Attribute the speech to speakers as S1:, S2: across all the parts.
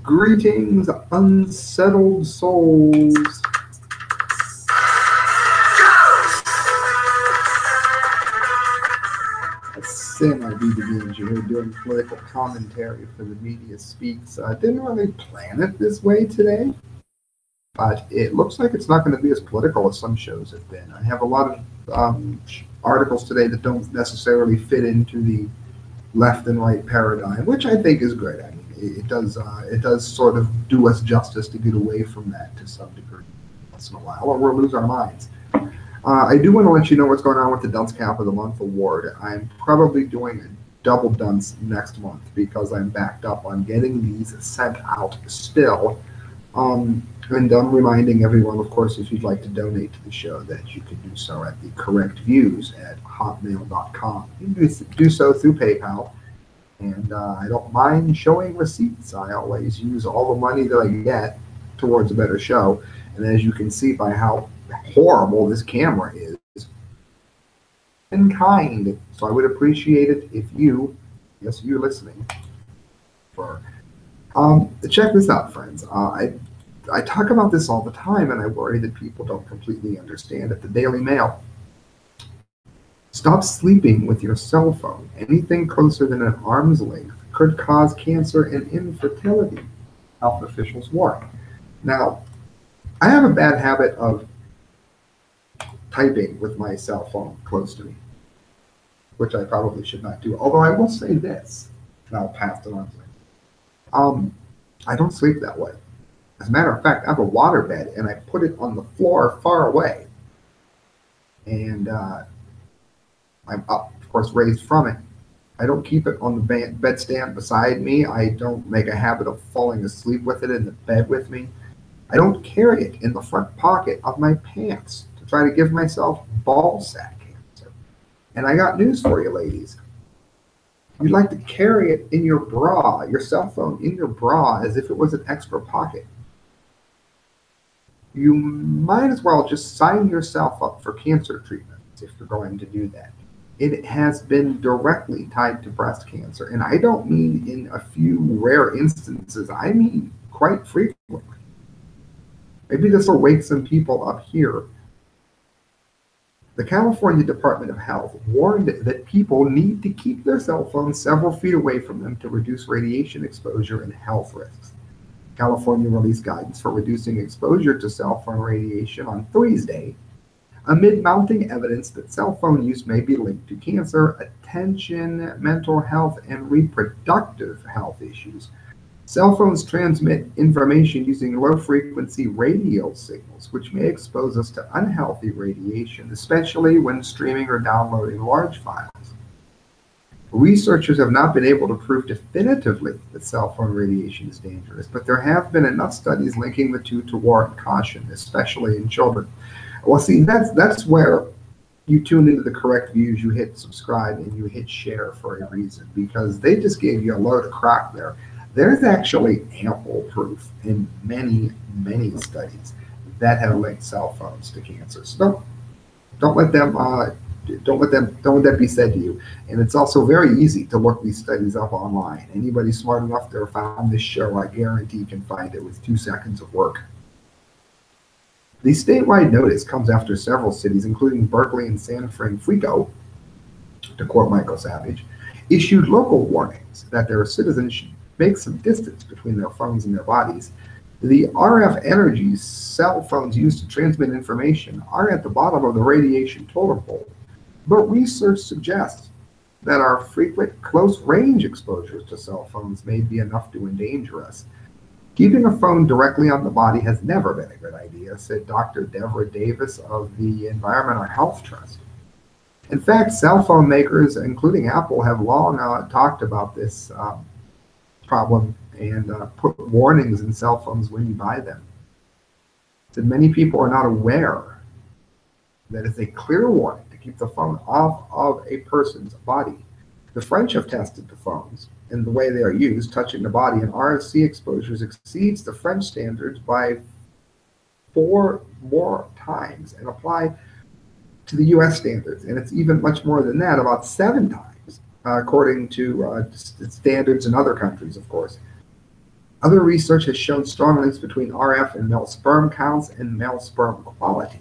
S1: Greetings, unsettled souls. A sin I do begin here doing political commentary for the Media Speaks. I didn't really plan it this way today, but it looks like it's not going to be as political as some shows have been. I have a lot of articles today that don't necessarily fit into the left and right paradigm, which I think is great. I mean, it does sort of do us justice to get away from that to some degree once in a while, or we'll lose our minds. I do want to let you know what's going on with the Dunce Cap of the Month award. I'm probably doing a double dunce next month because I'm backed up on getting these sent out still. And I'm reminding everyone, of course, if you'd like to donate to the show, that you can do so at the correct views at hotmail.com. You can do so through PayPal, and I don't mind showing receipts. I always use all the money that I get towards a better show, and as you can see by how horrible this camera is, and kind. So I would appreciate it if you, yes, you're listening, for check this out, friends. I talk about this all the time, and I worry that people don't completely understand it. The Daily Mail. Stop sleeping with your cell phone. Anything closer than an arm's length could cause cancer and infertility, health officials warn. Now, I have a bad habit of typing with my cell phone close to me, which I probably should not do. Although I will say this, and I'll pass it on to you. I don't sleep that way. As a matter of fact, I have a water bed, and I put it on the floor far away. And I'm up, of course, raised from it. I don't keep it on the bedstand beside me. I don't make a habit of falling asleep with it in the bed with me. I don't carry it in the front pocket of my pants to try to give myself ball sack cancer. And I got news for you, ladies. You'd like to carry it in your bra, your cell phone in your bra, as if it was an extra pocket. You might as well just sign yourself up for cancer treatments if you're going to do that. It has been directly tied to breast cancer, and I don't mean in a few rare instances. I mean quite frequently. Maybe this will wake some people up here. The California Department of Health warned that people need to keep their cell phones several feet away from them to reduce radiation exposure and health risks. California released guidance for reducing exposure to cell phone radiation on Thursday, amid mounting evidence that cell phone use may be linked to cancer, attention, mental health, and reproductive health issues. Cell phones transmit information using low-frequency radio signals, which may expose us to unhealthy radiation, especially when streaming or downloading large files. Researchers have not been able to prove definitively that cell phone radiation is dangerous, but there have been enough studies linking the two to warrant caution, especially in children. Well, see, that's where you tune into the correct views, you hit subscribe, and you hit share for a reason, because they just gave you a load of crap there. There's actually ample proof in many, many studies that have linked cell phones to cancer. So don't let that be said to you. And it's also very easy to look these studies up online. Anybody smart enough to have found this show, I guarantee, can find it with 2 seconds of work. The statewide notice comes after several cities, including Berkeley and San Francisco, to quote Michael Savage, issued local warnings that their citizens should make some distance between their phones and their bodies. The RF energies cell phones use to transmit information are at the bottom of the radiation totem pole, but research suggests that our frequent close-range exposures to cell phones may be enough to endanger us. Keeping a phone directly on the body has never been a good idea, said Dr. Deborah Davis of the Environmental Health Trust. In fact, cell phone makers, including Apple, have long talked about this problem and put warnings in cell phones when you buy them. Said many people are not aware that it's a clear warning to keep the phone off of a person's body. The French have tested the phones and the way they are used, touching the body, and RFC exposures exceeds the French standards by 4 more times and apply to the US standards. And it's even much more than that, about 7 times, according to standards in other countries, of course. Other research has shown strong links between RF and male sperm counts and male sperm quality.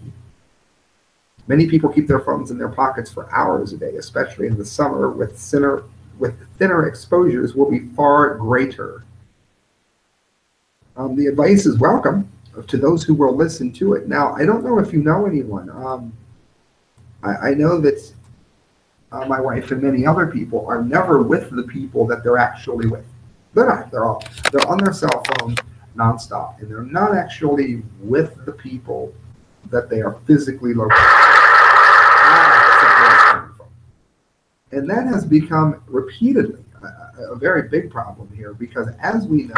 S1: Many people keep their phones in their pockets for hours a day, especially in the summer, with thinner exposures will be far greater. The advice is welcome to those who will listen to it. Now, I don't know if you know anyone. I know that my wife and many other people are never with the people that they're actually with. They're not. They're on their cell phone nonstop, and they're not actually with the people that they are physically located. And that has become repeatedly a very big problem here, because as we know,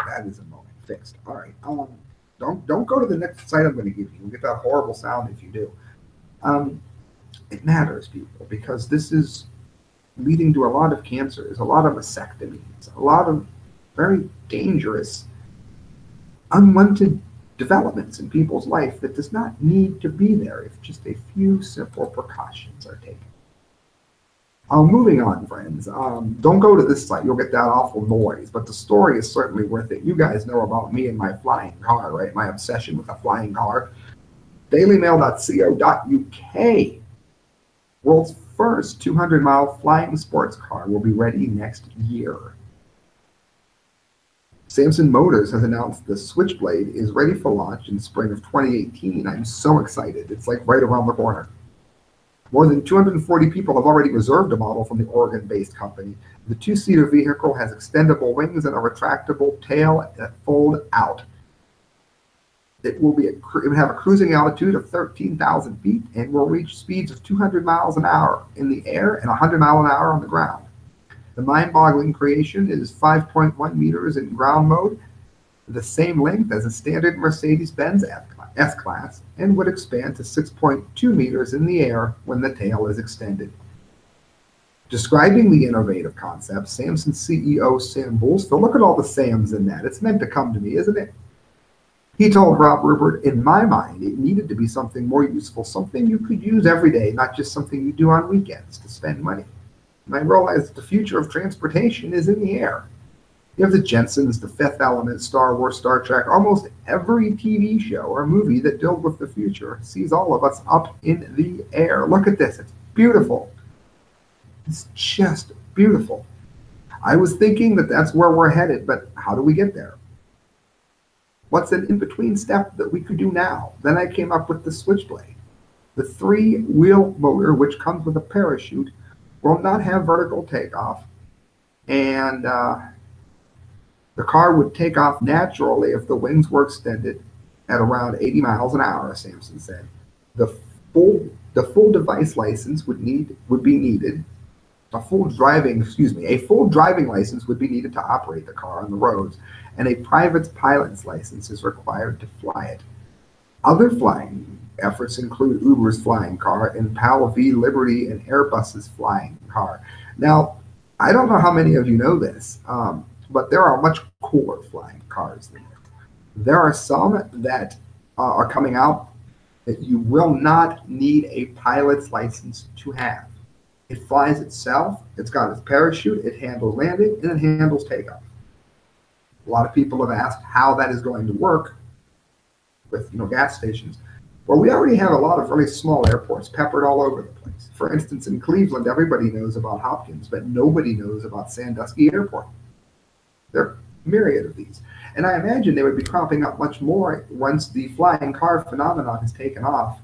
S1: that is a moment fixed. All right. Don't go to the next site I'm going to give you. You'll get that horrible sound if you do. It matters, people, because this is leading to a lot of cancers, a lot of mastectomies, a lot of very dangerous, unwanted developments in people's life that does not need to be there if just a few simple precautions are taken. Moving on, friends. Don't go to this site. You'll get that awful noise, but the story is certainly worth it. You guys know about me and my flying car, right? My obsession with a flying car. dailymail.co.uk. World's first 200-mile flying sports car will be ready next year. Samson Motors has announced the Switchblade is ready for launch in spring of 2018. I'm so excited. It's like right around the corner. More than 240 people have already reserved a model from the Oregon-based company. The two-seater vehicle has extendable wings and a retractable tail that fold out. It will have a cruising altitude of 13,000 feet and will reach speeds of 200 miles an hour in the air and 100 miles an hour on the ground. The mind-boggling creation is 5.1 meters in ground mode, the same length as a standard Mercedes-Benz S-Class, and would expand to 6.2 meters in the air when the tail is extended. Describing the innovative concept, Samson CEO Sam Bullfighter, look at all the Sams in that. It's meant to come to me, isn't it? He told Rob Rupert, in my mind, it needed to be something more useful, something you could use every day, not just something you do on weekends to spend money. And I realized that the future of transportation is in the air. You have the Jetsons, The Fifth Element, Star Wars, Star Trek, almost every TV show or movie that deals with the future sees all of us up in the air. Look at this. It's beautiful. It's just beautiful. I was thinking that that's where we're headed, but how do we get there? What's an in-between step that we could do now? Then I came up with the Switchblade. The three-wheel motor, which comes with a parachute, will not have vertical takeoff, and the car would take off naturally if the wings were extended at around 80 miles an hour, Samson said. The full device license would be needed. A full driving license would be needed to operate the car on the roads, and a private pilot's license is required to fly it. Other flying efforts include Uber's flying car and PAL V Liberty and Airbus's flying car. Now, I don't know how many of you know this, but there are much cooler flying cars than this. There are some that are coming out that you will not need a pilot's license to have. It flies itself, it's got its parachute, it handles landing, and it handles takeoff. A lot of people have asked how that is going to work with gas stations. Well, we already have a lot of really small airports peppered all over the place. For instance, in Cleveland, everybody knows about Hopkins, but nobody knows about Sandusky Airport. There are a myriad of these. And I imagine they would be cropping up much more once the flying car phenomenon has taken off.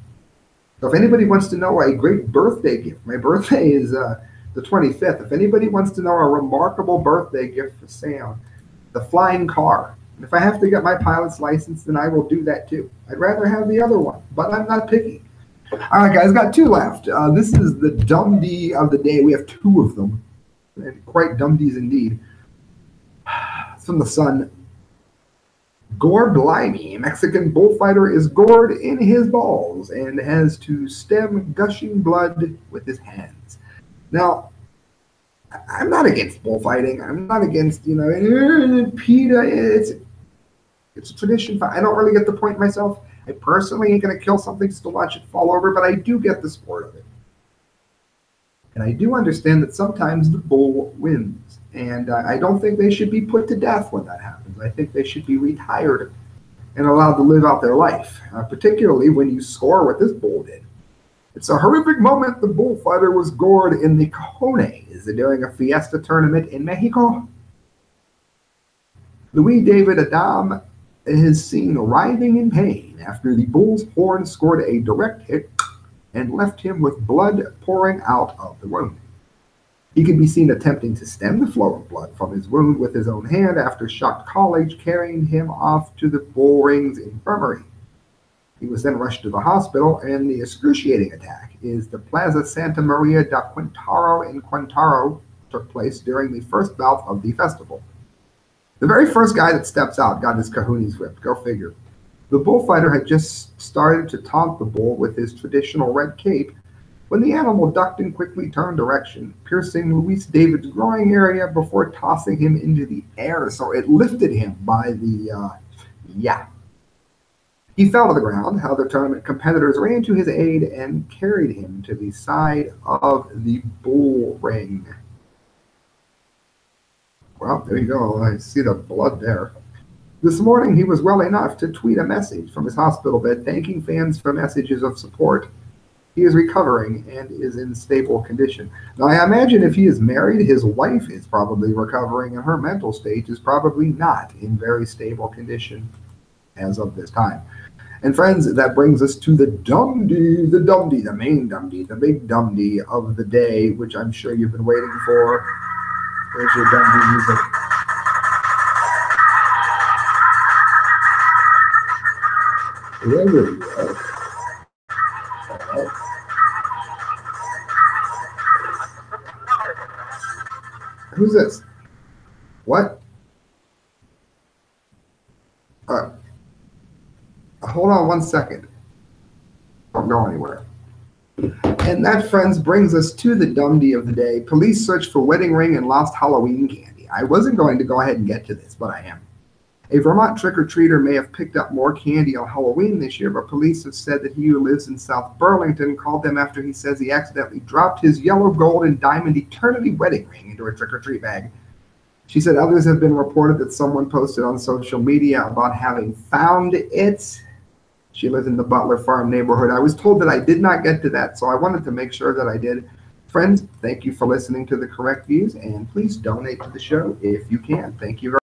S1: So if anybody wants to know a great birthday gift, my birthday is the 25th. If anybody wants to know a remarkable birthday gift for Sam, the flying car. And if I have to get my pilot's license, then I will do that too. I'd rather have the other one, but I'm not picky. All right, guys, got two left. This is the dumbdee of the day. We have two of them. And quite dumbdees indeed. It's from the Sun. Gore blimey, Mexican bullfighter is gored in his balls and has to stem gushing blood with his hands. Now, I'm not against bullfighting. I'm not against, PETA. It's a tradition. I don't really get the point myself. I personally ain't going to kill something just to watch it fall over, but I do get the sport of it. And I do understand that sometimes the bull wins. And I don't think they should be put to death when that happens. I think they should be retired and allowed to live out their life, particularly when you score what this bull did. It's a horrific moment. The bullfighter was gored in the cojones during a fiesta tournament in Mexico. Louis David Adam is seen writhing in pain after the bull's horn scored a direct hit and left him with blood pouring out of the wound. He can be seen attempting to stem the flow of blood from his wound with his own hand after shocked colleagues carrying him off to the bull ring's infirmary. He was then rushed to the hospital, and the excruciating attack is the Plaza Santa Maria da Quintaro in Quintaro took place during the first bout of the festival. The very first guy that steps out got his kahunas whipped. Go figure. The bullfighter had just started to taunt the bull with his traditional red cape when the animal ducked and quickly turned direction, piercing Luis David's groin area before tossing him into the air. So it lifted him by the, He fell to the ground. Other tournament competitors ran to his aid and carried him to the side of the bull ring. Well, there you go. I see the blood there. This morning, he was well enough to tweet a message from his hospital bed thanking fans for messages of support. He is recovering and is in stable condition. Now, I imagine if he is married, his wife is probably recovering, and her mental state is probably not in very stable condition as of this time. And friends, that brings us to the dumbdee, the main dumbdee, the big dumbdee of the day, which I'm sure you've been waiting for. There's your dumbdee music. There we go. Who's this? What? Hold on one second. Don't go anywhere. And that, friends, brings us to the dumbdee of the day. Police search for wedding ring and lost Halloween candy. I wasn't going to go ahead and get to this, but I am. A Vermont trick-or-treater may have picked up more candy on Halloween this year, but police have said that he who lives in South Burlington called them after he says he accidentally dropped his yellow, gold, and diamond eternity wedding ring into a trick-or-treat bag. She said others have been reported that someone posted on social media about having found it. She lives in the Butler Farm neighborhood. I was told that I did not get to that, so I wanted to make sure that I did. Friends, thank you for listening to The Correct Views, and please donate to the show if you can. Thank you very much.